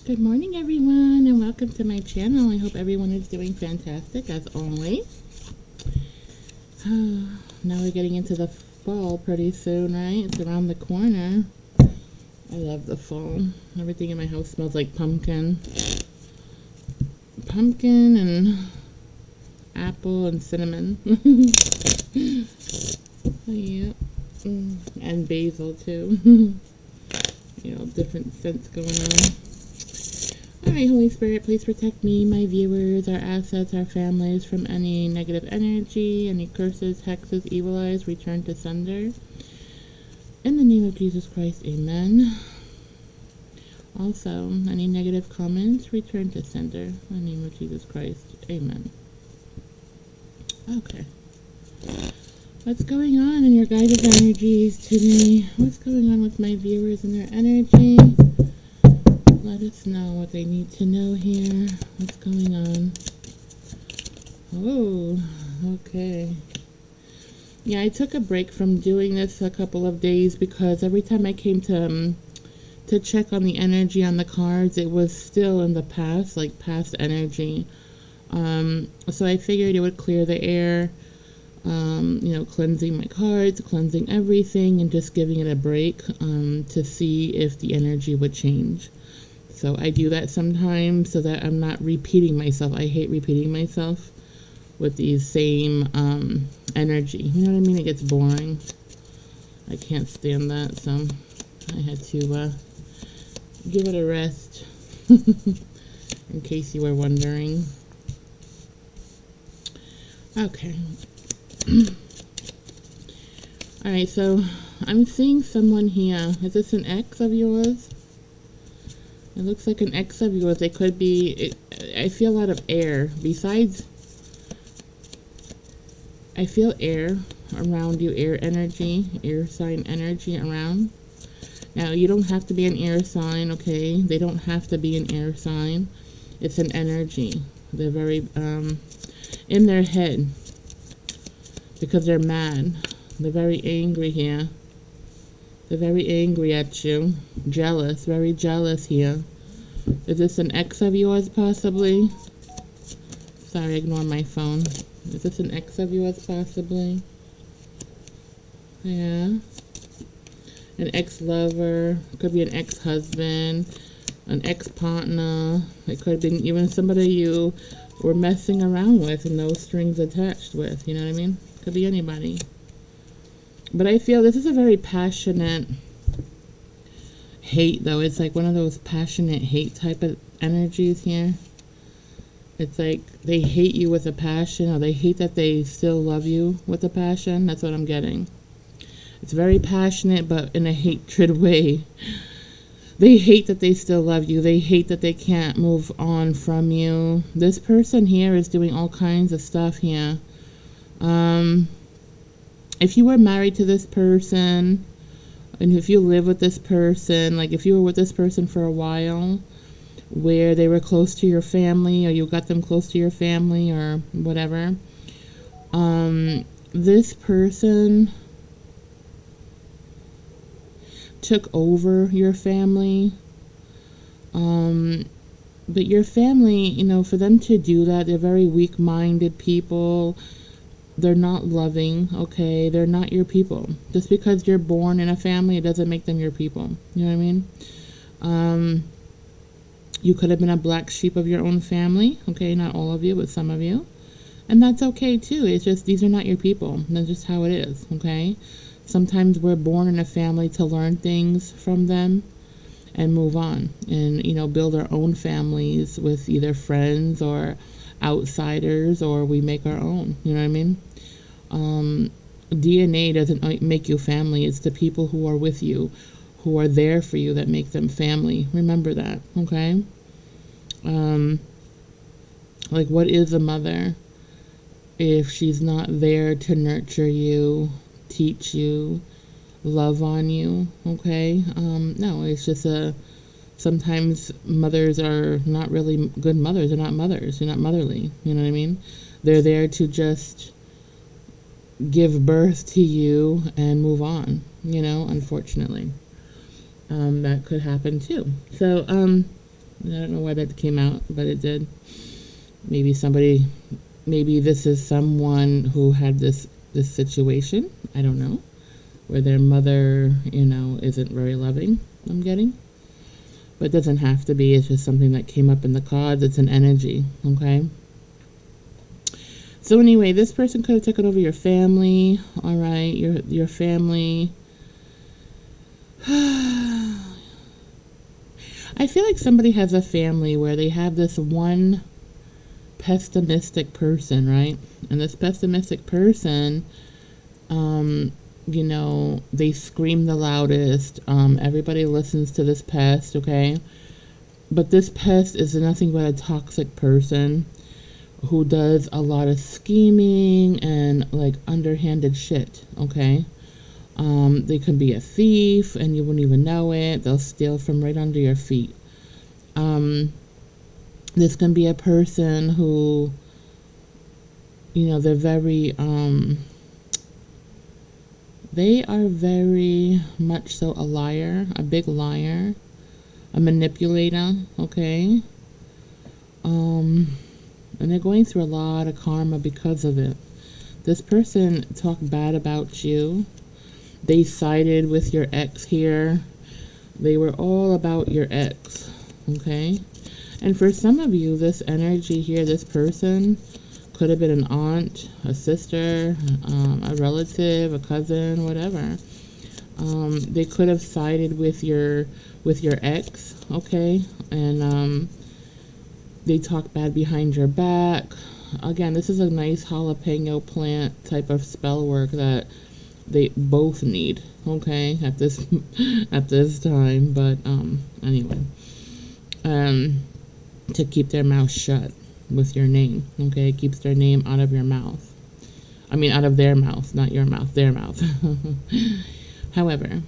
Good morning, everyone, and welcome to my channel. I hope everyone is doing fantastic as always. Now we're getting into the fall pretty soon, right? It's around the corner. I love the fall. Everything in my house smells like pumpkin. Pumpkin and apple and cinnamon. Yep. And basil, too. Different scents going on. Alright, Holy Spirit, please protect me, my viewers, our assets, our families from any negative energy, any curses, hexes, evil eyes, return to sender. In the name of Jesus Christ, amen. Also, any negative comments, return to sender. In the name of Jesus Christ, amen. Okay. What's going on in your guided energies today? What's going on with my viewers and their energy? Let us know what they need to know here. What's going on? Oh, okay. Yeah, I took a break from doing this a couple of days because every time I came to check on the energy on the cards, it was still in the past, like past energy. So I figured it would clear the air, cleansing my cards, cleansing everything, and just giving it a break to see if the energy would change. So I do that sometimes so that I'm not repeating myself. I hate repeating myself with these same energy. You know what I mean? It gets boring. I can't stand that, so I had to give it a rest in case you were wondering. Okay. Alright, so I'm seeing someone here. Is this an ex of yours? It looks like an ex of yours. It could be, I feel a lot of air. Besides, I feel air around you, air energy, air sign energy around. Now, you don't have to be an air sign, okay? They don't have to be an air sign. It's an energy. They're very, in their head, because they're mad. They're very angry here. They're very angry at you. Jealous, very jealous here. Is this an ex of yours, possibly? Sorry, ignore my phone. Is this an ex of yours, possibly? Yeah. An ex-lover. Could be an ex-husband. An ex-partner. It could have been even somebody you were messing around with and no strings attached with. You know what I mean? Could be anybody. But I feel this is a very passionate hate, though. It's like one of those passionate hate type of energies here. It's like they hate you with a passion, or they hate that they still love you with a passion. That's what I'm getting. It's very passionate, but in a hatred way. They hate that they still love you. They hate that they can't move on from you. This person here is doing all kinds of stuff here. If you were married to this person, and if you live with this person, like if you were with this person for a while, where they were close to your family, or you got them close to your family, or whatever, this person took over your family. But your family, for them to do that, they're very weak-minded people. They're not loving, okay? They're not your people. Just because you're born in a family, it doesn't make them your people. You know what I mean? You could have been a black sheep of your own family, okay? Not all of you, but some of you. And that's okay, too. It's just, these are not your people. That's just how it is, okay? Sometimes we're born in a family to learn things from them and move on. And, build our own families with either friends or outsiders, or we make our own. You know what I mean? DNA doesn't make you family. It's the people who are with you, who are there for you, that make them family. Remember that, okay? Like, what is a mother if she's not there to nurture you, teach you, love on you, okay? No, it's just sometimes mothers are not really good mothers. They're not mothers. They're not motherly. You know what I mean? They're there to just give birth to you and move on, unfortunately. That could happen too. So, I don't know why that came out, but it did. Maybe maybe this is someone who had this situation. I don't know, where their mother, isn't very loving. I'm getting, but it doesn't have to be. It's just something that came up in the cards. It's an energy. Okay. So anyway, this person could have taken over your family. All right, your family. I feel like somebody has a family where they have this one pessimistic person, right? And this pessimistic person, they scream the loudest. Everybody listens to this pest, okay? But this pest is nothing but a toxic person who does a lot of scheming and like underhanded shit, okay? They can be a thief and you wouldn't even know it. They'll steal from right under your feet. This can be a person who, they're they are very much so a liar, a big liar, a manipulator, okay? And they're going through a lot of karma because of it. This person talked bad about you. They sided with your ex here. They were all about your ex, okay? And for some of you, this energy here, this person could have been an aunt, a sister, a relative, a cousin, whatever. They could have sided with your ex, okay? And they talk bad behind your back. Again, this is a nice jalapeno plant type of spell work that they both need, okay, at this time. But anyway, to keep their mouth shut with your name, okay? Keeps their name out of your mouth. I mean, out of their mouth, not your mouth, their mouth. However,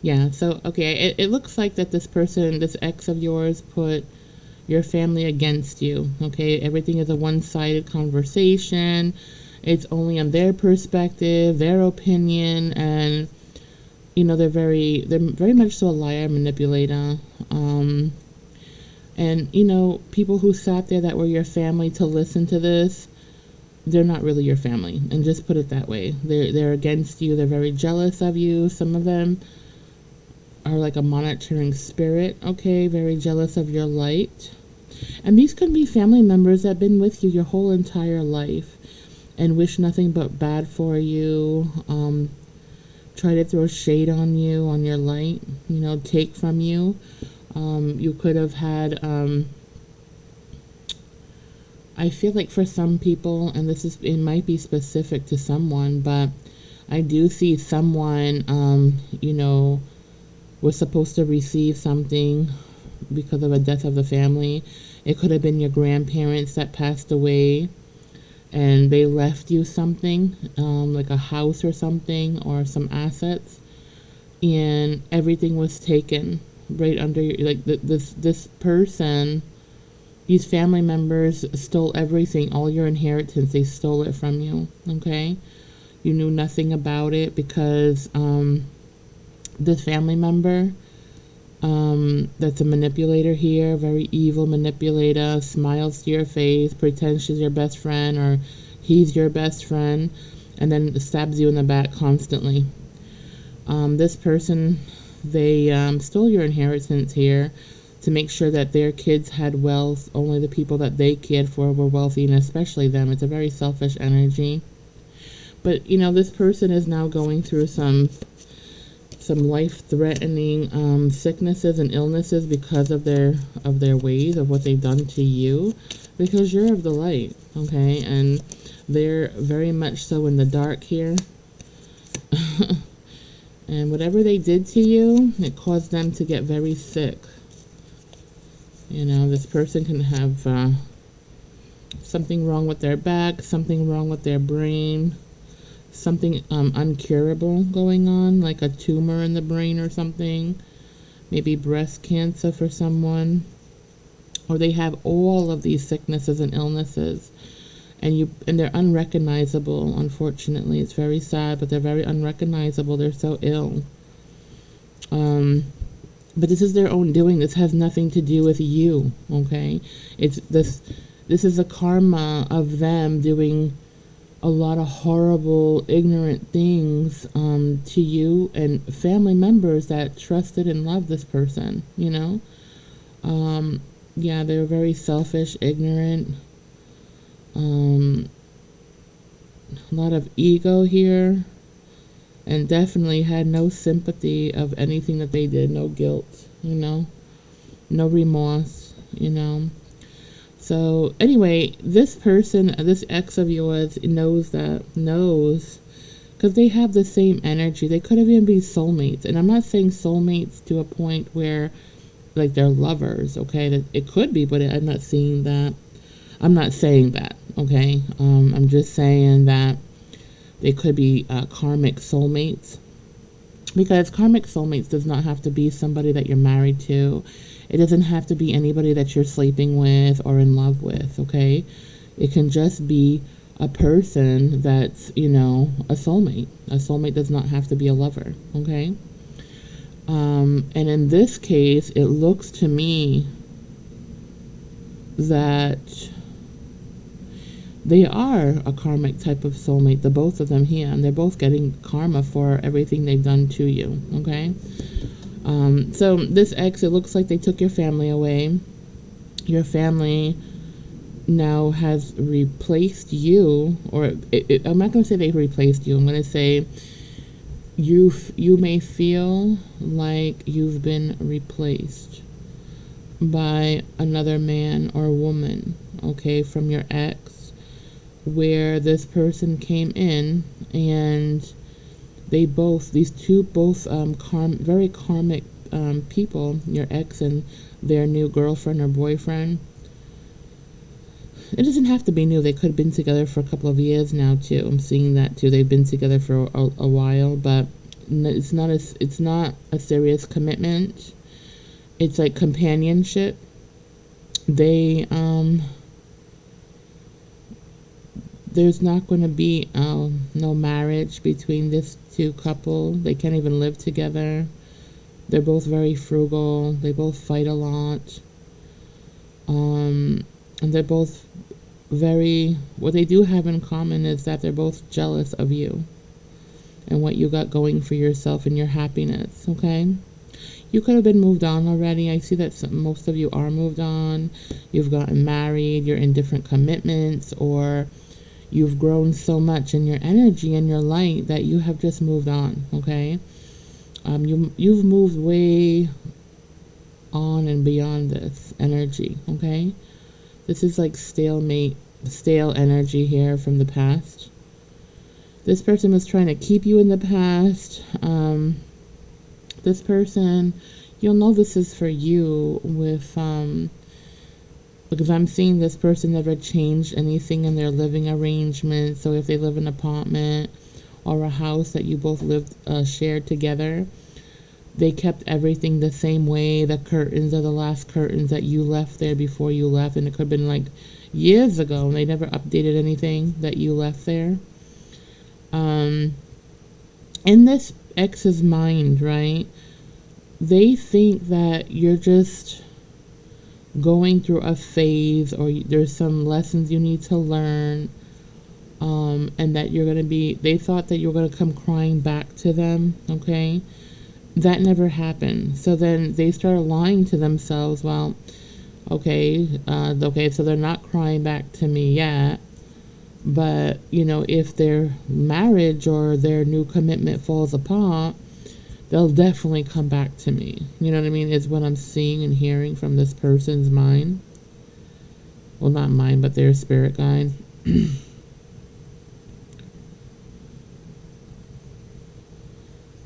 yeah, so, okay, it looks like that this person, this ex of yours, put your family against you, okay? Everything is a one-sided conversation. It's only on their perspective, their opinion, and, they're very much so a liar, manipulator. And, people who sat there that were your family to listen to this, they're not really your family, and just put it that way. They're against you. They're very jealous of you. Some of them are like a monitoring spirit, okay? Very jealous of your light. And these could be family members that have been with you your whole entire life and wish nothing but bad for you, try to throw shade on you, on your light, take from you. You could have had, I feel like for some people, and it might be specific to someone, but I do see someone, was supposed to receive something because of a death of the family. It could have been your grandparents that passed away and they left you something, like a house or something or some assets, and everything was taken right under your, like this person, these family members stole everything, all your inheritance. They stole it from you, okay? You knew nothing about it because this family member, that's a manipulator here, very evil manipulator, smiles to your face, pretends she's your best friend or he's your best friend, and then stabs you in the back constantly. This person, they stole your inheritance here to make sure that their kids had wealth. Only the people that they cared for were wealthy, and especially them. It's a very selfish energy. But, this person is now going through some life-threatening sicknesses and illnesses because of their ways, of what they've done to you, because you're of the light, okay? And they're very much so in the dark here. And whatever they did to you, it caused them to get very sick. This person can have something wrong with their back, something wrong with their brain, something uncurable going on, like a tumor in the brain or something, maybe breast cancer for someone, or they have all of these sicknesses and illnesses, and they're unrecognizable. Unfortunately, it's very sad, but they're very unrecognizable. They're so ill. Um, but this is their own doing. This has nothing to do with you. Okay, it's this. This is a karma of them doing a lot of horrible, ignorant things to you and family members that trusted and loved this person. Yeah, they were very selfish, ignorant. A lot of ego here, and definitely had no sympathy of anything that they did, no guilt, no remorse. So anyway, this person, this ex of yours knows, because they have the same energy. They could have even been soulmates, and I'm not saying soulmates to a point where like they're lovers, okay? That it could be, but I'm not seeing that. I'm not saying that, okay? I'm just saying that they could be karmic soulmates, because karmic soulmates does not have to be somebody that you're married to. It doesn't have to be anybody that you're sleeping with or in love with, okay? It can just be a person that's, a soulmate. A soulmate does not have to be a lover, okay? And in this case, it looks to me that they are a karmic type of soulmate, the both of them here, and they're both getting karma for everything they've done to you, okay? So this ex, it looks like they took your family away. Your family now has replaced you, or I'm not going to say they replaced you. I'm going to say you may feel like you've been replaced by another man or woman, okay, from your ex, where this person came in and these two very karmic people, your ex and their new girlfriend or boyfriend. It doesn't have to be new. They could have been together for a couple of years now too. I'm seeing that too. They've been together for a while, but it's not a serious commitment. It's like companionship. They there's not going to be no marriage between this two couple. They can't even live together. They're both very frugal. They both fight a lot. And they're both what they do have in common is that they're both jealous of you and what you got going for yourself and your happiness, okay? You could have been moved on already. I see that most of you are moved on. You've gotten married. You're in different commitments, or you've grown so much in your energy and your light that you have just moved on, okay? You've moved way on and beyond this energy, okay? This is like stale energy here from the past. This person was trying to keep you in the past. This person, you'll know this is for you because I'm seeing this person never changed anything in their living arrangement. So if they live in an apartment or a house that you both shared together, they kept everything the same way. The curtains are the last curtains that you left there before you left, and it could have been like years ago, and they never updated anything that you left there. In this ex's mind, right, they think that you're just going through a phase, or there's some lessons you need to learn, and that they thought that you're going to come crying back to them, okay? That never happened. So then they started lying to themselves. Well, okay, so they're not crying back to me yet, but if their marriage or their new commitment falls apart, they'll definitely come back to me. You know what I mean? Is what I'm seeing and hearing from this person's mind. Well, not mine, but their spirit guide.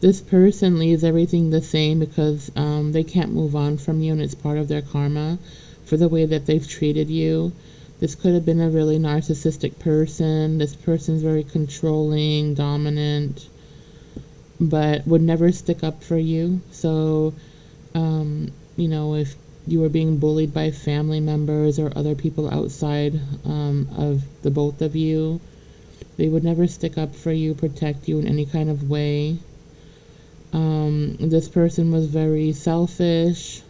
This person leaves everything the same because they can't move on from you, and it's part of their karma for the way that they've treated you. This could have been a really narcissistic person. This person's very controlling, dominant, but would never stick up for you. So, if You were being bullied by family members or other people outside of the both of you. They would never stick up for you, protect you in any kind of way. This person was very selfish,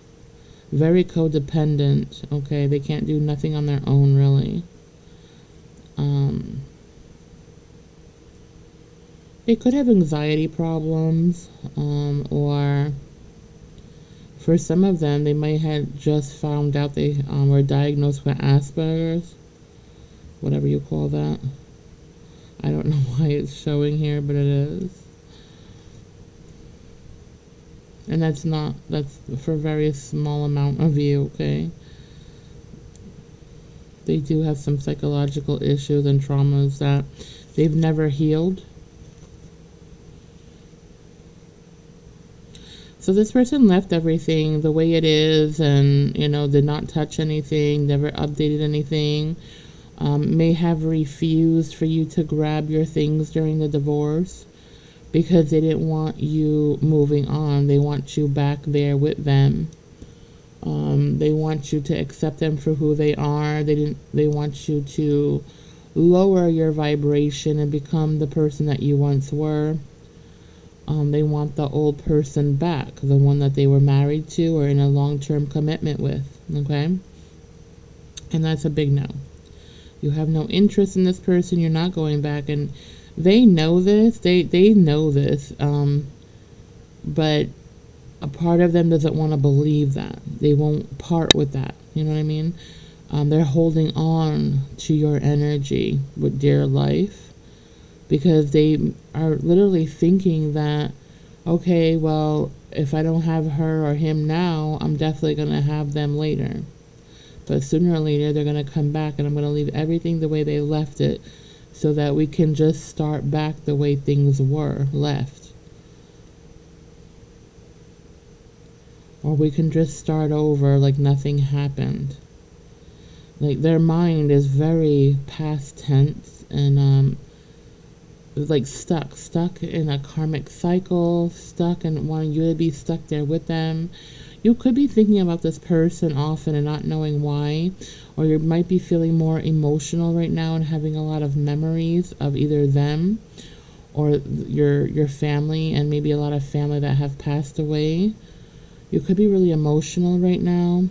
very codependent. Okay, they can't do nothing on their own, really. They could have anxiety problems, or for some of them, they might have just found out they were diagnosed with Asperger's, whatever you call that. I don't know why it's showing here, but it is. And that's for a very small amount of you, okay? They do have some psychological issues and traumas that they've never healed. So this person left everything the way it is and, did not touch anything, never updated anything. May have refused for you to grab your things during the divorce because they didn't want you moving on. They want you back there with them. They want you to accept them for who they are. They want you to lower your vibration and become the person that you once were. They want the old person back, the one that they were married to or in a long-term commitment with, okay? And that's a big no. You have no interest in this person. You're not going back, and they know this. They know this, but a part of them doesn't want to believe that. They won't part with that. You know what I mean? They're holding on to your energy with dear life because they are literally thinking that, okay, well, if I don't have her or him now, I'm definitely going to have them later. But sooner or later, they're going to come back, and I'm going to leave everything the way they left it so that we can just start back the way things were left. Or we can just start over like nothing happened. Like, their mind is very past tense and like stuck in a karmic cycle, stuck and wanting you to be stuck there with them. You could be thinking about this person often and not knowing why, or you might be feeling more emotional right now and having a lot of memories of either them or your family, and maybe a lot of family that have passed away. You could be really emotional right now.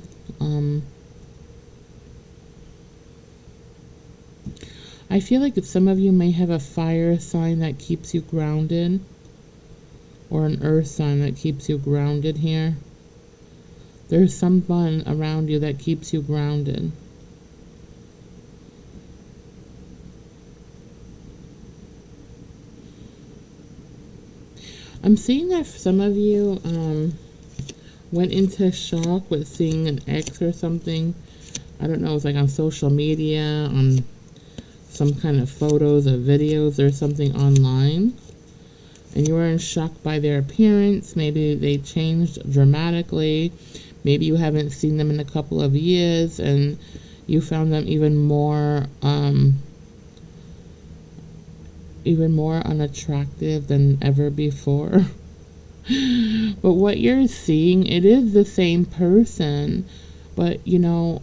I feel like that some of you may have a fire sign that keeps you grounded, or an earth sign that keeps you grounded here. There's someone around you that keeps you grounded. I'm seeing that some of you went into shock with seeing an ex or something. I don't know, it's like on social media, on some kind of photos or videos or something online. And you were in shock by their appearance. Maybe they changed dramatically. Maybe you haven't seen them in a couple of years and you found them even more unattractive than ever before. But what you're seeing, it is the same person, but your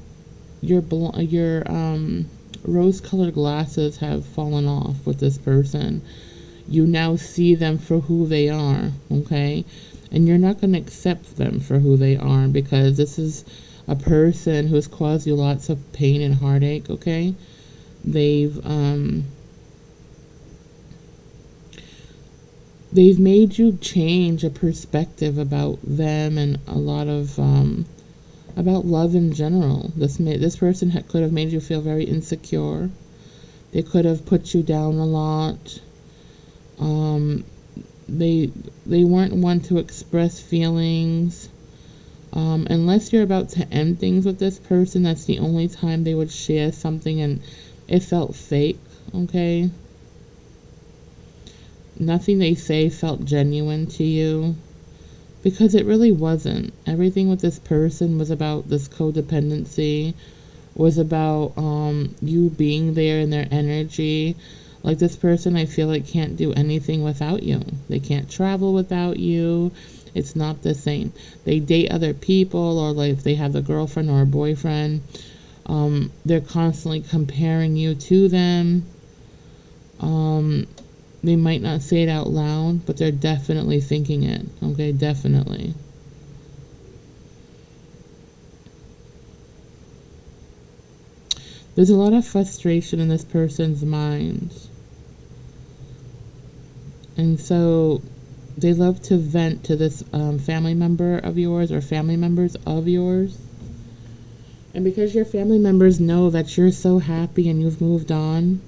rose-colored glasses have fallen off with this person. You now see them for who they are, okay? And you're not going to accept them for who they are because this is a person who has caused you lots of pain and heartache, okay? They've made you change a perspective about them and a lot of about love in general. This person could have made you feel very insecure. They could have put you down a lot. They weren't one to express feelings. Unless you're about to end things with this person, that's the only time they would share something and it felt fake, okay? Nothing they say felt genuine to you because it really wasn't. Everything with this person was about this codependency, was about you being there in their energy. Like, this person, I feel like, can't do anything without you. They can't travel without you. It's not the same. They date other people, or like if they have a girlfriend or a boyfriend, they're constantly comparing you to them. They might not say it out loud, but they're definitely thinking it. Okay, definitely. There's a lot of frustration in this person's mind. And so they love to vent to this family member of yours, or family members of yours. And because your family members know that you're so happy and you've moved on,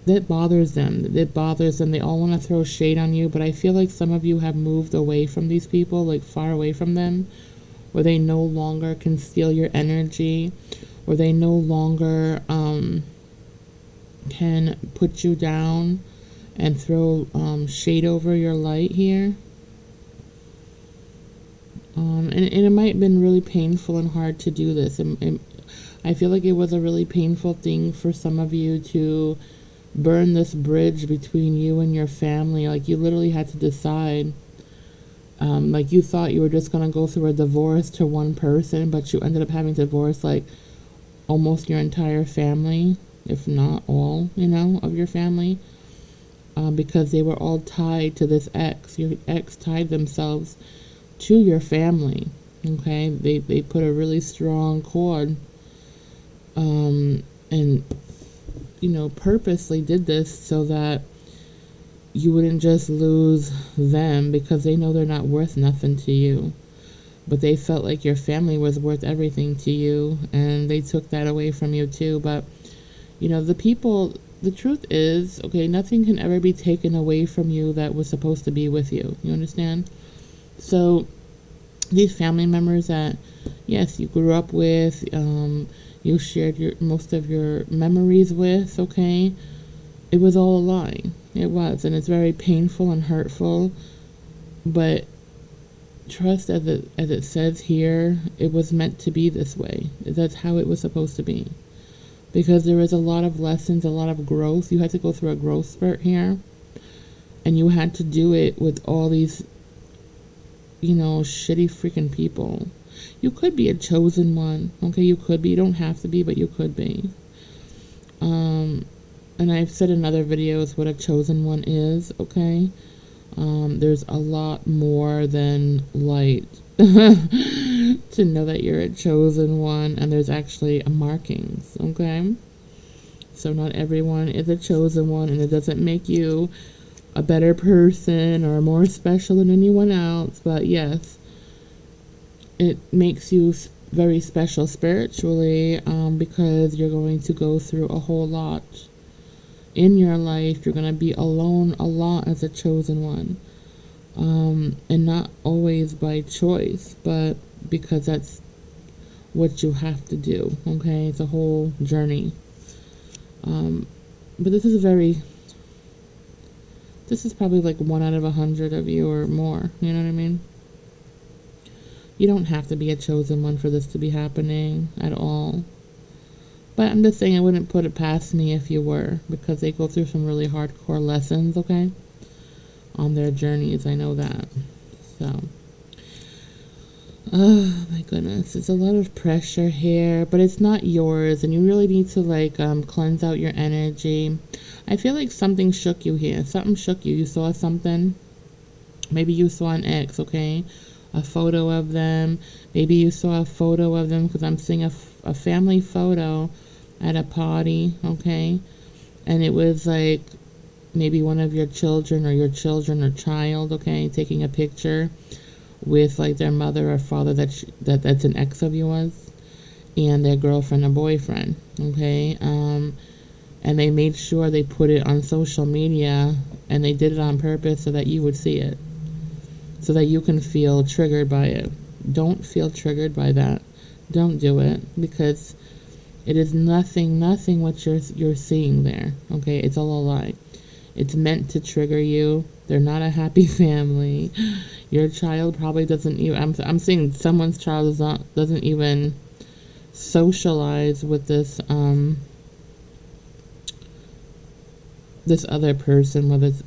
that bothers them. It bothers them. They all want to throw shade on you, but I feel like some of you have moved away from these people, like far away from them, where they no longer can steal your energy, or they no longer can put you down and throw shade over your light here. And it might have been really painful and hard to do this. I feel like it was a really painful thing for some of you to burn this bridge between you and your family. Like, you literally had to decide. Like, you thought you were just going to go through a divorce to one person, but you ended up having to divorce, like, almost your entire family, if not all, of your family. Because they were all tied to this ex. Your ex tied themselves to your family. Okay, they put a really strong cord, and purposely did this so that you wouldn't just lose them, because they know they're not worth nothing to you, but they felt like your family was worth everything to you, and they took that away from you too. But the truth is, okay, nothing can ever be taken away from you that was supposed to be with you. You understand? So these family members that, yes, you grew up with, you shared most of your memories with, okay, it was all a lie. It was, and it's very painful and hurtful. But trust, as it says here, it was meant to be this way. That's how it was supposed to be. Because there is a lot of lessons, a lot of growth. You had to go through a growth spurt here. And you had to do it with all these, shitty freaking people. You could be a chosen one, okay? You could be. You don't have to be, but you could be. And I've said in other videos what a chosen one is, okay? There's a lot more than light to know that you're a chosen one, and there's actually markings, okay? So not everyone is a chosen one, and it doesn't make you a better person or more special than anyone else, but yes, it makes you very special spiritually, because you're going to go through a whole lot in your life. You're going to be alone a lot as a chosen one, and not always by choice, but because that's what you have to do, okay? It's a whole journey. But this is probably like 1 out of 100 of you or more, you know what I mean? You don't have to be a chosen one for this to be happening at all. But I'm just saying, I wouldn't put it past me if you were, because they go through some really hardcore lessons, okay? On their journeys, I know that. So, oh my goodness, it's a lot of pressure here, but it's not yours, and you really need to cleanse out your energy. I feel like something shook you here. Something shook you. You saw something. Maybe you saw an ex, okay? A photo of them. Maybe you saw a photo of them, because I'm seeing a family photo at a party, okay? And it was like maybe one of your children or child, okay, taking a picture with like their mother or father that's an ex of yours, and their girlfriend or boyfriend, okay? And they made sure they put it on social media, and they did it on purpose so that you would see it, so that you can feel triggered by it. Don't feel triggered by that. Don't do it, because it is nothing what you're seeing there, okay? It's all a lie. It's meant to trigger you. They're not a happy family. Your child probably doesn't even, I'm seeing someone's child doesn't even socialize with this this other person, whether it's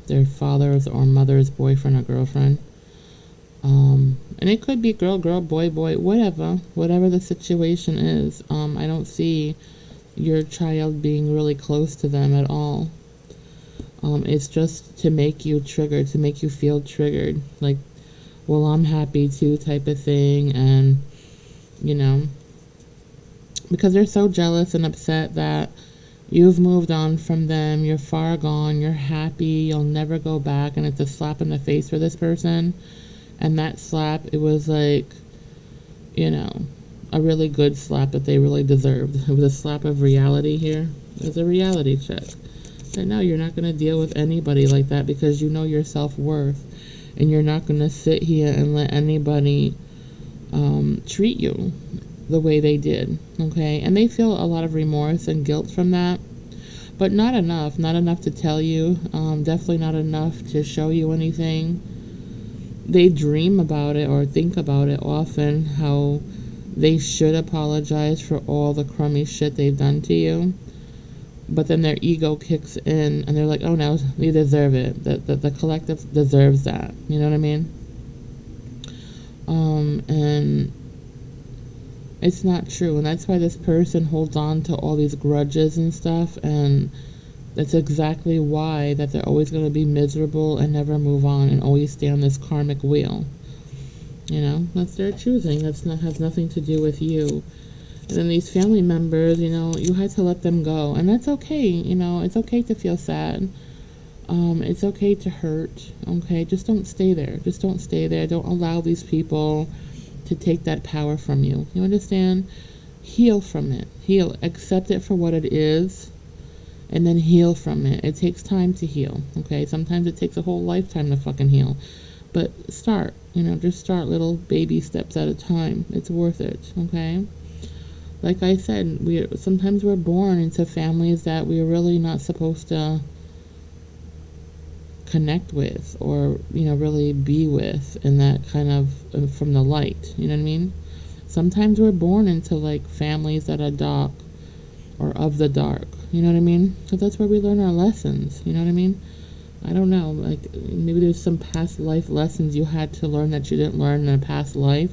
their father's or mother's boyfriend or girlfriend. And it could be girl, girl, boy, boy, whatever the situation is. I don't see your child being really close to them at all. It's just to make you triggered, to make you feel triggered, like, well, I'm happy too, type of thing. And you know, because they're so jealous and upset that you've moved on from them, you're far gone, you're happy, you'll never go back, and it's a slap in the face for this person. And that slap, it was like, you know, a really good slap that they really deserved. It was a slap of reality here. It was a reality check. And now you're not going to deal with anybody like that, because you know your self-worth. And you're not going to sit here and let anybody treat you the way they did, okay? And they feel a lot of remorse and guilt from that, but not enough to tell you, definitely not enough to show you anything. They dream about it or think about it often, how they should apologize for all the crummy shit they've done to you, but then their ego kicks in and they're like, oh no, we deserve it, the collective deserves that, you know what I mean? And it's not true, and that's why this person holds on to all these grudges and stuff, and that's exactly why that they're always going to be miserable and never move on and always stay on this karmic wheel. You know, that's their choosing. Has nothing to do with you. And then these family members, you know, you had to let them go, and that's okay. You know, it's okay to feel sad. It's okay to hurt. Okay, just don't stay there. Just don't stay there. Don't allow these people to take that power from you. You understand? Heal from it. Heal. Accept it for what it is. And then heal from it. It takes time to heal, okay? Sometimes it takes a whole lifetime to fucking heal. But start, you know, just start little baby steps at a time. It's worth it, okay? Like I said, sometimes we're born into families that we're really not supposed to connect with or, you know, really be with in that kind of, from the light, you know what I mean? Sometimes we're born into, like, families that are dark or of the dark. You know what I mean? So that's where we learn our lessons. You know what I mean? I don't know. Like, maybe there's some past life lessons you had to learn that you didn't learn in a past life.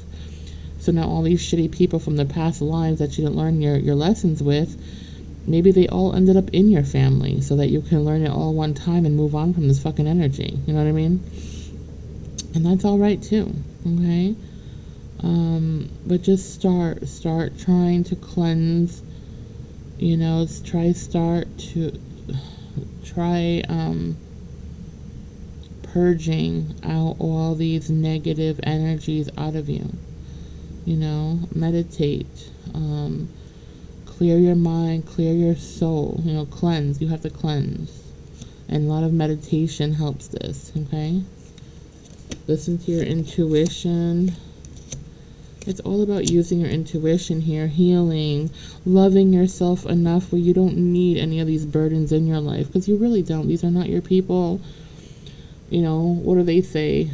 So now all these shitty people from the past lives that you didn't learn your lessons with, maybe they all ended up in your family so that you can learn it all one time and move on from this fucking energy. You know what I mean? And that's all right too. Okay? But just start trying to cleanse. You know, try purging out all these negative energies out of you. You know, meditate, clear your mind, clear your soul, you know, cleanse. You have to cleanse. And a lot of meditation helps this, okay? Listen to your intuition. It's all about using your intuition here, healing, loving yourself enough where you don't need any of these burdens in your life, because you really don't. These are not your people. You know, what do they say?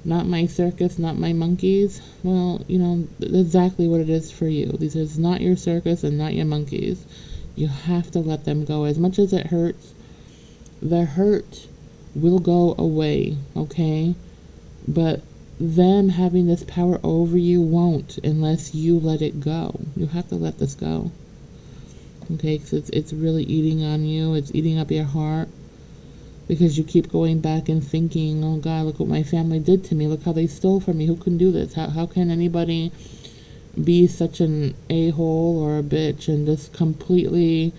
Not my circus, not my monkeys. Well, you know, exactly what it is for you. These is not your circus and not your monkeys. You have to let them go. As much as it hurts, the hurt will go away, okay? But them having this power over you won't unless you let it go. You have to let this go. Okay, because it's really eating on you. It's eating up your heart. Because you keep going back and thinking, oh God, look what my family did to me. Look how they stole from me. Who can do this? How can anybody be such an a-hole or a bitch and just completely,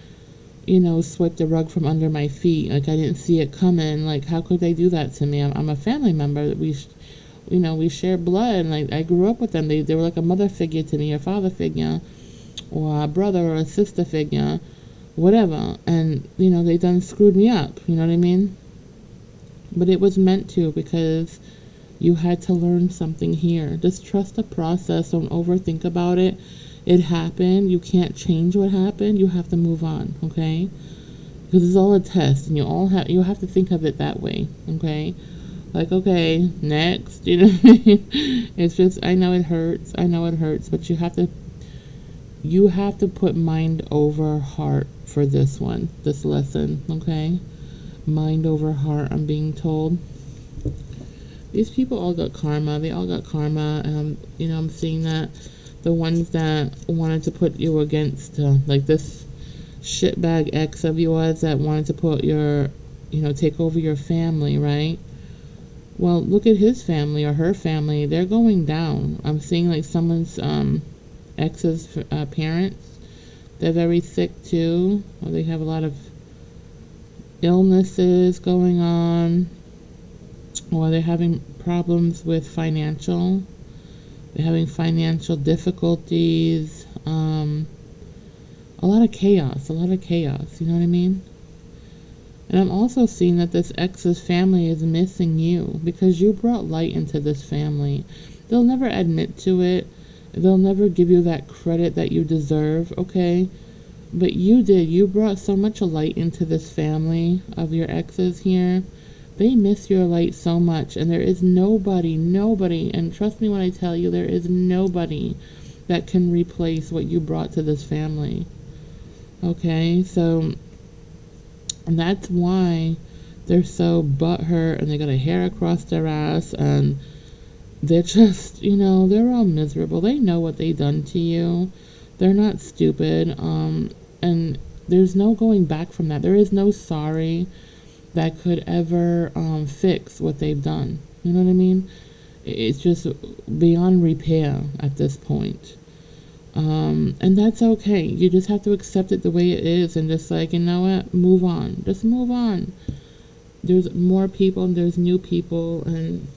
you know, sweep the rug from under my feet? Like, I didn't see it coming. Like, how could they do that to me? I'm a family member. We share blood, and I grew up with them. They were like a mother figure to me, a father figure, or a brother or a sister figure, whatever. And, you know, they done screwed me up, you know what I mean? But it was meant to, because you had to learn something here. Just trust the process. Don't overthink about it. It happened. You can't change what happened. You have to move on, okay? Because it's all a test, and you have to think of it that way, okay? Like, okay, next, you know what I mean? It's just, I know it hurts, but you have to put mind over heart for this one, this lesson, okay? Mind over heart, I'm being told. These people all got karma. They all got karma. I'm seeing that the ones that wanted to put you against, like this shitbag ex of yours that wanted to put your, take over your family, right? Well, look at his family or her family. They're going down. I'm seeing like someone's ex's parents. They're very sick too. Or they have a lot of illnesses going on. Or they're having problems with financial. They're having financial difficulties. A lot of chaos. You know what I mean? And I'm also seeing that this ex's family is missing you because you brought light into this family. They'll never admit to it. They'll never give you that credit that you deserve, okay? But you did. You brought so much light into this family of your exes here. They miss your light so much. And there is nobody, and trust me when I tell you, there is nobody that can replace what you brought to this family. Okay? So and that's why they're so butthurt and they got a hair across their ass and they're just, they're all miserable. They know what they done to you. They're not stupid. And there's no going back from that. There is no sorry that could ever fix what they've done. You know what I mean? It's just beyond repair at this point. And that's okay. You just have to accept it the way it is and just like, you know what, move on. Just move on. There's more people and there's new people and,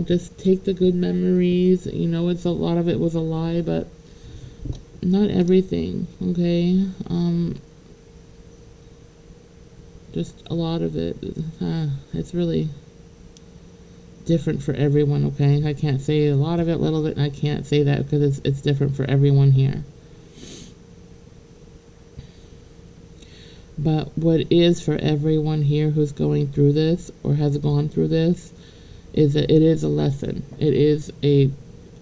just take the good memories. It's a lot of it was a lie, but not everything, okay? Just a lot of it. It's really different for everyone, okay? I can't say a lot of it, little bit, and I can't say that because it's different for everyone here. But what is for everyone here who's going through this or has gone through this is that it is a lesson. It is a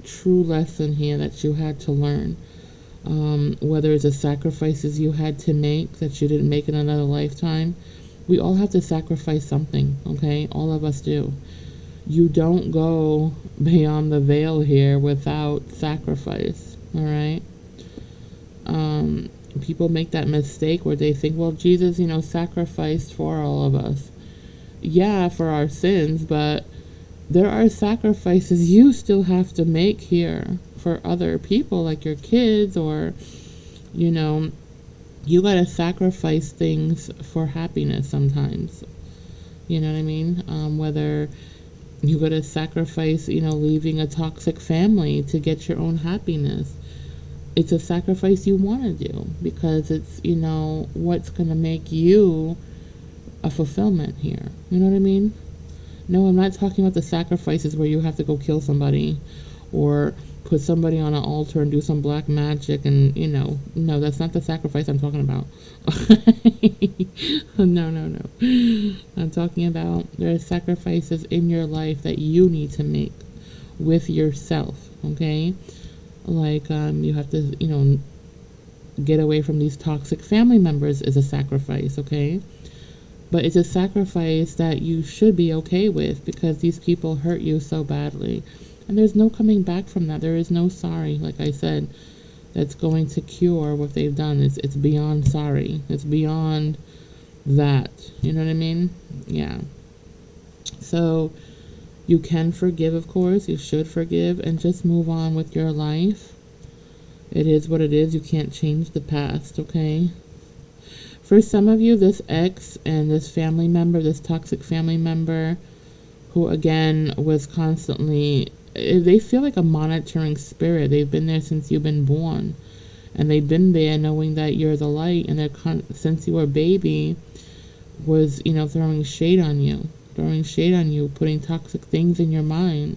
true lesson here that you had to learn. Whether it's the sacrifices you had to make that you didn't make in another lifetime. We all have to sacrifice something, okay? All of us do. You don't go beyond the veil here without sacrifice, all right? People make that mistake where they think, well, Jesus, sacrificed for all of us. Yeah, for our sins, but there are sacrifices you still have to make here for other people, like your kids, or, you gotta sacrifice things for happiness sometimes. You know what I mean? Whether you gotta sacrifice, leaving a toxic family to get your own happiness. It's a sacrifice you want to do because it's, what's gonna make you a fulfillment here. You know what I mean? No, I'm not talking about the sacrifices where you have to go kill somebody or put somebody on an altar and do some black magic and, no, that's not the sacrifice I'm talking about. No. I'm talking about there are sacrifices in your life that you need to make with yourself, okay? Like, you have to, get away from these toxic family members is a sacrifice, okay? But it's a sacrifice that you should be okay with because these people hurt you so badly. And there's no coming back from that. There is no sorry, like I said, that's going to cure what they've done. It's beyond sorry. It's beyond that. You know what I mean? Yeah. So you can forgive, of course. You should forgive and just move on with your life. It is what it is. You can't change the past, okay? For some of you, this ex and this family member, this toxic family member, who again was constantly, they feel like a monitoring spirit. They've been there since you've been born. And they've been there knowing that you're the light. And they're since you were a baby, was, throwing shade on you. Putting toxic things in your mind.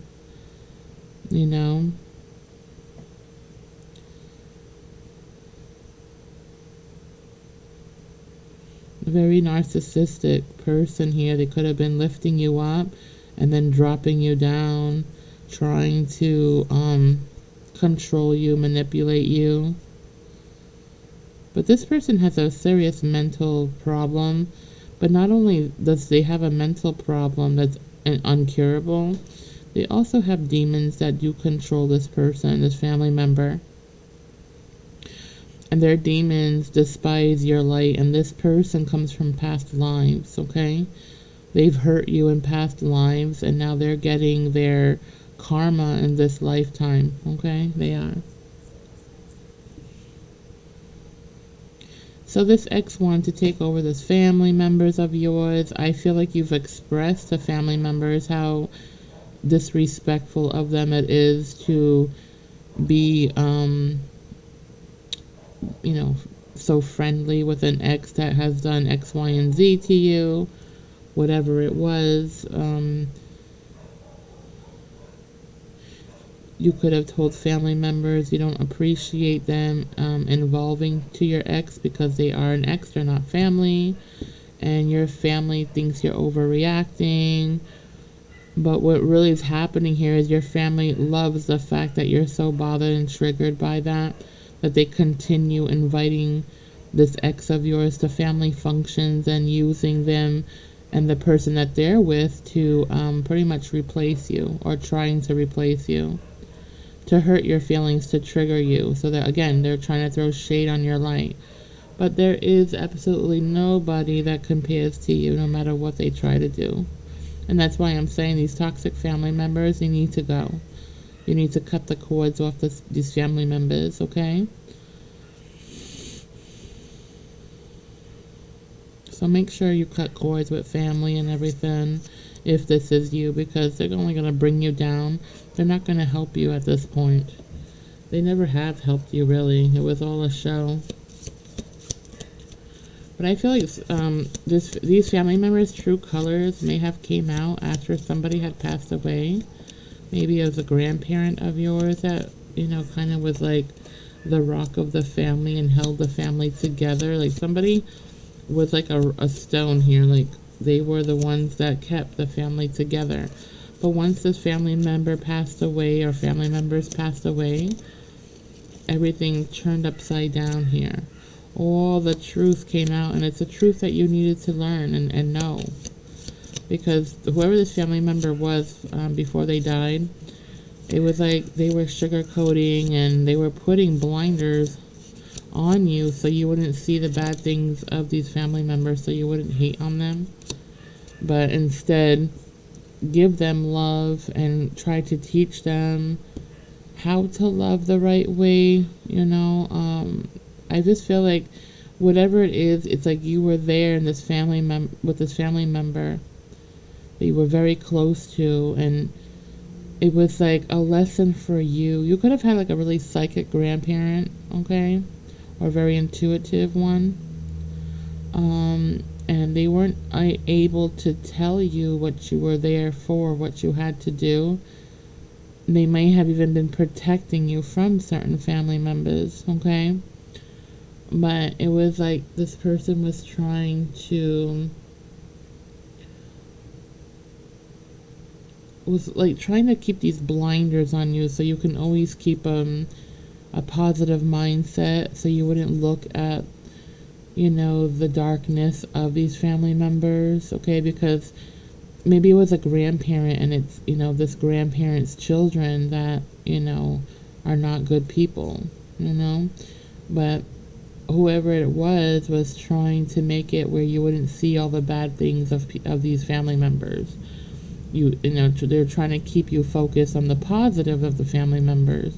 A very narcissistic person here. They could have been lifting you up and then dropping you down, trying to control you, manipulate you. But this person has a serious mental problem. But not only does they have a mental problem that's uncurable, they also have demons that do control this person, this family member. And their demons despise your light, and this person comes from past lives, okay? They've hurt you in past lives, and now they're getting their karma in this lifetime, okay? They are. So this ex wanted to take over this family members of yours. I feel like you've expressed to family members how disrespectful of them it is to be, so friendly with an ex that has done X, Y, and Z to you, whatever it was. You could have told family members you don't appreciate them involving to your ex because they are an ex, they're not family, and your family thinks you're overreacting. But what really is happening here is your family loves the fact that you're so bothered and triggered by that they continue inviting this ex of yours to family functions and using them and the person that they're with to pretty much replace you, or trying to replace you, to hurt your feelings, to trigger you. So that, again, they're trying to throw shade on your light. But there is absolutely nobody that compares to you, no matter what they try to do. And that's why I'm saying these toxic family members, they need to go. You need to cut the cords off these family members, okay? So make sure you cut cords with family and everything if this is you, because they're only going to bring you down. They're not going to help you at this point. They never have helped you, really. It was all a show. But I feel like these family members' true colors may have came out after somebody had passed away. Maybe as a grandparent of yours that, kind of was like the rock of the family and held the family together. Like somebody was like a stone here. Like they were the ones that kept the family together. But once this family member passed away, or family members passed away, everything turned upside down here. All the truth came out, and it's a truth that you needed to learn and know. Because whoever this family member was before they died, it was like they were sugarcoating and they were putting blinders on you so you wouldn't see the bad things of these family members, so you wouldn't hate on them. But instead, give them love and try to teach them how to love the right way, I just feel like whatever it is, it's like you were there in this with this family member that you were very close to, and it was like a lesson for you. You could have had like a really psychic grandparent, okay, or a very intuitive one, and they weren't able to tell you what you were there for, what you had to do. They may have even been protecting you from certain family members, okay? But it was like this person was trying to keep these blinders on you so you can always keep a positive mindset, so you wouldn't look at the darkness of these family members, okay? Because maybe it was a grandparent, and it's this grandparent's children that are not good people, but whoever it was trying to make it where you wouldn't see all the bad things of these family members. They're trying to keep you focused on the positive of the family members.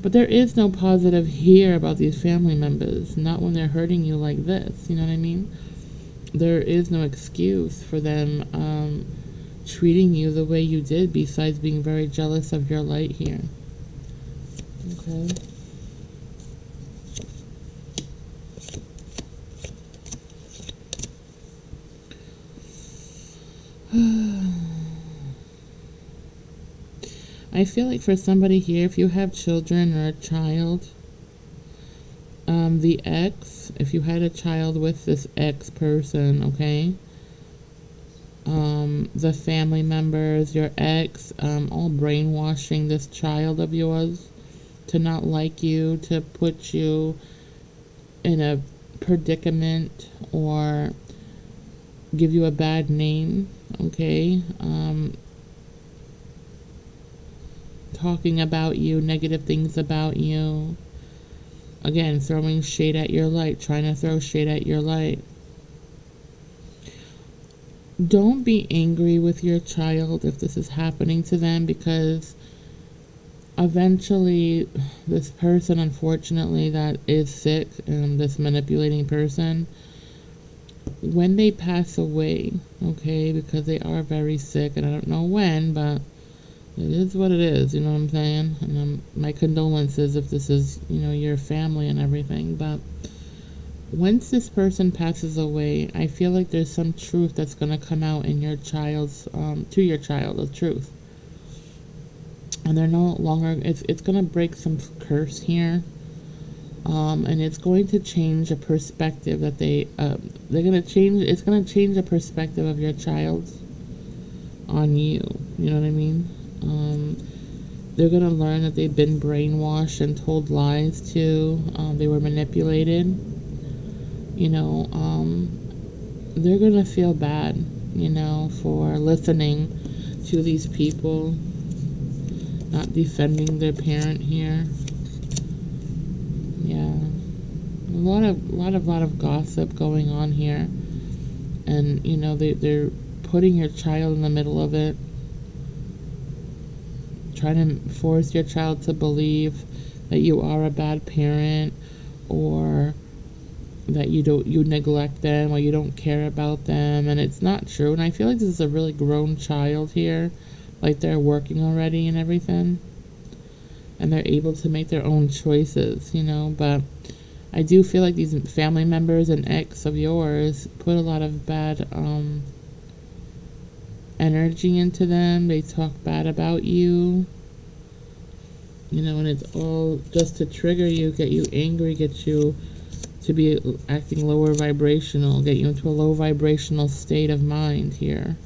But there is no positive here about these family members, not when they're hurting you like this, you know what I mean? There is no excuse for them treating you the way you did, besides being very jealous of your light here. Okay. I feel like for somebody here, if you have children or a child, the ex, if you had a child with this ex person, okay, the family members, your ex, all brainwashing this child of yours to not like you, to put you in a predicament or give you a bad name, okay? Talking about you, negative things about you. Again, throwing shade at your light, trying to throw shade at your light. Don't be angry with your child if this is happening to them, because eventually this person, unfortunately, that is sick, this manipulating person, when they pass away, okay, because they are very sick, and I don't know when, but it is what it is, you know what I'm saying? And my condolences if this is, your family and everything, but once this person passes away, I feel like there's some truth that's going to come out in your child's, to your child, the truth. And they're no longer, it's going to break some curse here. And it's going to change a perspective that they're going to change, it's going to change the perspective of your child on you. You know what I mean? They're going to learn that they've been brainwashed and told lies too. They were manipulated. They're going to feel bad, for listening to these people, not defending their parent here. Yeah. A lot of gossip going on here. And, they're putting your child in the middle of it. Trying to force your child to believe that you are a bad parent, or that you neglect them, or you don't care about them, and it's not true. And I feel like this is a really grown child here, like they're working already and everything, and they're able to make their own choices, but I do feel like these family members and ex of yours put a lot of bad energy into them. They talk bad about you, and it's all just to trigger you, get you angry, get you to be acting lower vibrational, get you into a low vibrational state of mind here.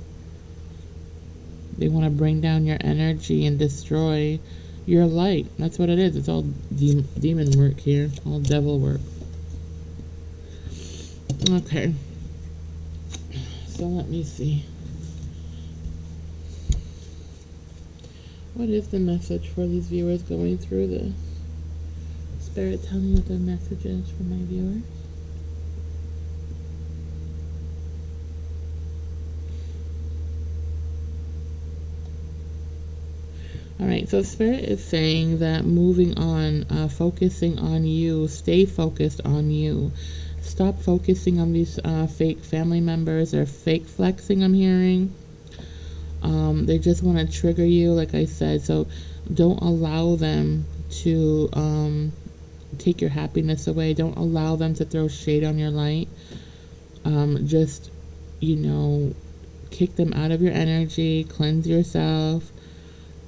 They want to bring down your energy and destroy your light. That's what it is. It's all demon work here, all devil work. Okay. So let me see. What is the message for these viewers going through this? Spirit, tell me what the message is for my viewers. Alright, so Spirit is saying that moving on, focusing on you, stay focused on you. Stop focusing on these fake family members or fake flexing I'm hearing. They just want to trigger you, like I said, so don't allow them to take your happiness away. Don't allow them to throw shade on your light. Just, kick them out of your energy, cleanse yourself,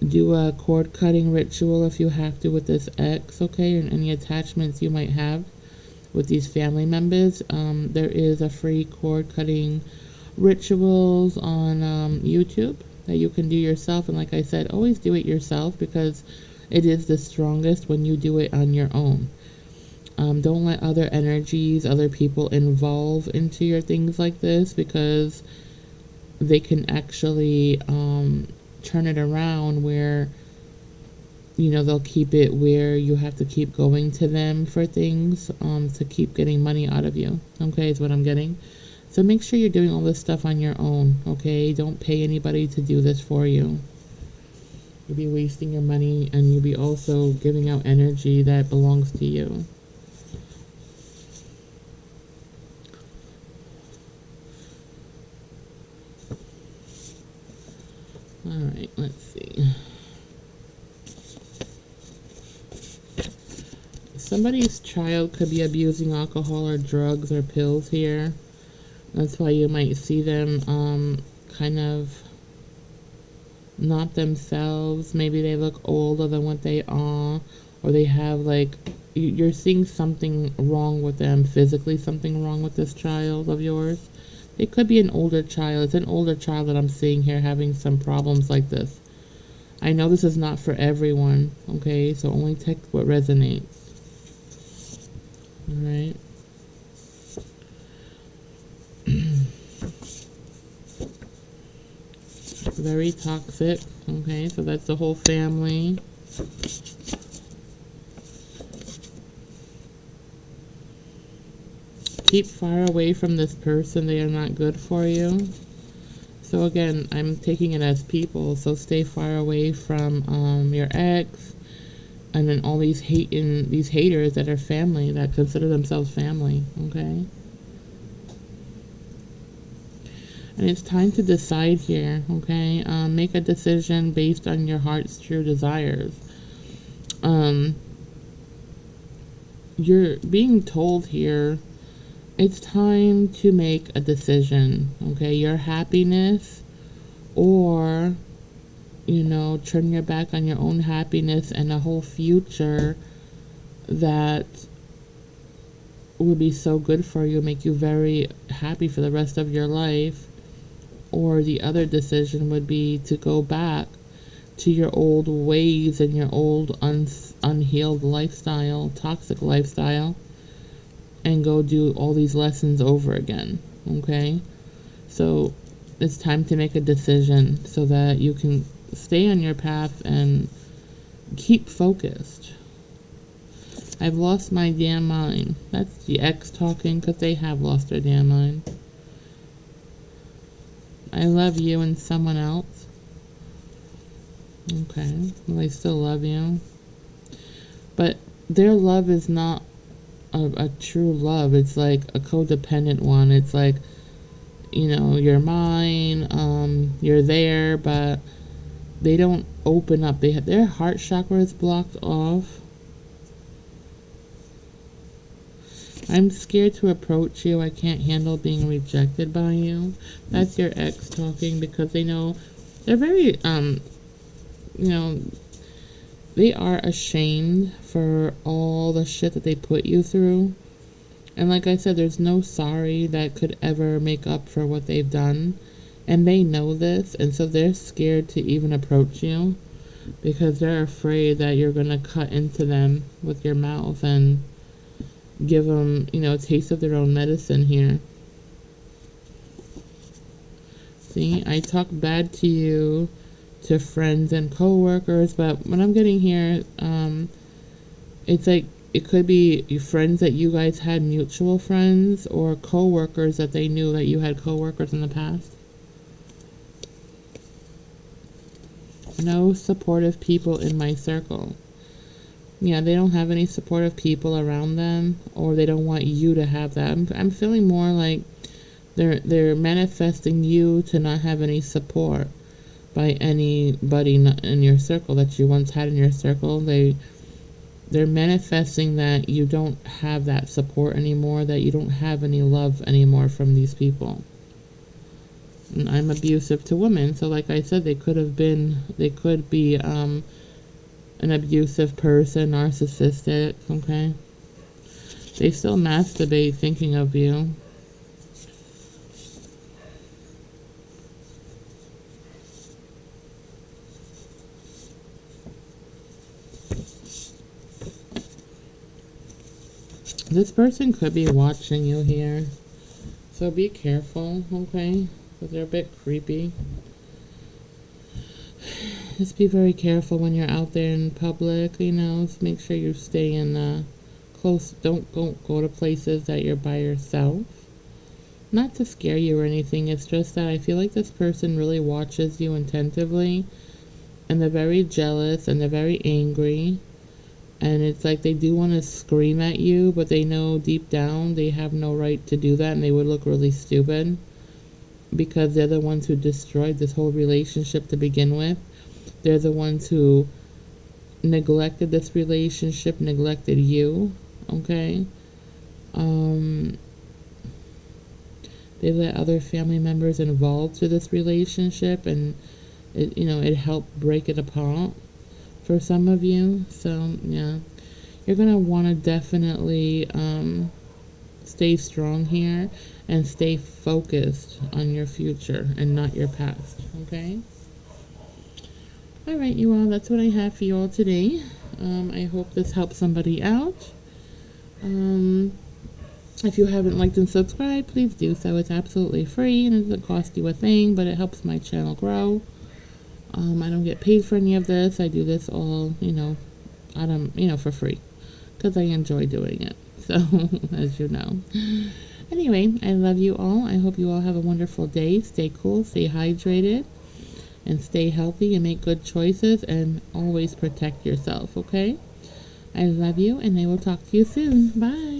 do a cord cutting ritual if you have to with this ex, okay, and any attachments you might have with these family members. There is a free cord cutting rituals on YouTube that you can do yourself, and like I said, always do it yourself, because it is the strongest when you do it on your own. Don't let other energies, other people involve into your things like this, because they can actually turn it around where they'll keep it where you have to keep going to them for things to keep getting money out of you, okay, is what I'm getting. So make sure you're doing all this stuff on your own, okay? Don't pay anybody to do this for you. You'll be wasting your money, and you'll be also giving out energy that belongs to you. Alright, let's see. Somebody's child could be abusing alcohol or drugs or pills here. That's why you might see them kind of not themselves. Maybe they look older than what they are, or they have you're seeing something wrong with them physically, something wrong with this child of yours. It could be an older child. It's an older child that I'm seeing here having some problems like this. I know this is not for everyone, okay? So only take what resonates. Alright? Very toxic. Okay, so that's the whole family. Keep far away from this person. They are not good for you. So again, I'm taking it as people. So stay far away from your ex, and then all these haters that are family, that consider themselves family. Okay. And it's time to decide here. Okay. Make a decision based on your heart's true desires. You're being told here, it's time to make a decision. Okay. Your happiness, or turn your back on your own happiness and a whole future that would be so good for you, make you very happy for the rest of your life. Or the other decision would be to go back to your old ways and your old unhealed lifestyle, toxic lifestyle, and go do all these lessons over again. Okay? So it's time to make a decision so that you can stay on your path and keep focused. I've lost my damn mind. That's the ex talking, because they have lost their damn mind. I love you and someone else. Okay. Well, I still love you. But their love is not a true love. It's like a codependent one. It's like, you're mine, you're there, but they don't open up. Their heart chakra is blocked off. I'm scared to approach you. I can't handle being rejected by you. That's your ex talking, because they know they're very, they are ashamed for all the shit that they put you through. And like I said, there's no sorry that could ever make up for what they've done. And they know this, and so they're scared to even approach you, because they're afraid that you're going to cut into them with your mouth and give them, a taste of their own medicine here. See, I talk bad to you to friends and co-workers, but when I'm getting here, it's like it could be friends that you guys had, mutual friends, or co-workers that they knew that you had co-workers in the past. No supportive people in my circle. Yeah, they don't have any supportive people around them, or they don't want you to have that. I'm feeling more like they're manifesting you to not have any support by anybody in your circle that you once had in your circle. They're manifesting that you don't have that support anymore, that you don't have any love anymore from these people. And I'm abusive to women, so like I said, they could be an abusive person, narcissistic. Okay, they still masturbate thinking of you. This person could be watching you here, so be careful. Okay, because they're a bit creepy. Just be very careful when you're out there in public, Just make sure you stay in close. Don't go to places that you're by yourself. Not to scare you or anything, it's just that I feel like this person really watches you attentively, and they're very jealous and they're very angry, and it's like they do want to scream at you, but they know deep down they have no right to do that, and they would look really stupid, because they're the ones who destroyed this whole relationship to begin with. They're the ones who neglected this relationship, neglected you, okay? They let other family members involved to this relationship, and it helped break it apart for some of you. So yeah, you're gonna want to definitely stay strong here and stay focused on your future and not your past. Okay. All right, you all, that's what I have for you all today. I hope this helps somebody out. If you haven't liked and subscribed, please do so. It's absolutely free and it doesn't cost you a thing, but it helps my channel grow. I don't get paid for any of this. I do this all, for free because I enjoy doing it. So, as you know. Anyway, I love you all. I hope you all have a wonderful day. Stay cool, stay hydrated, and stay healthy and make good choices and always protect yourself, okay? I love you and I will talk to you soon. Bye.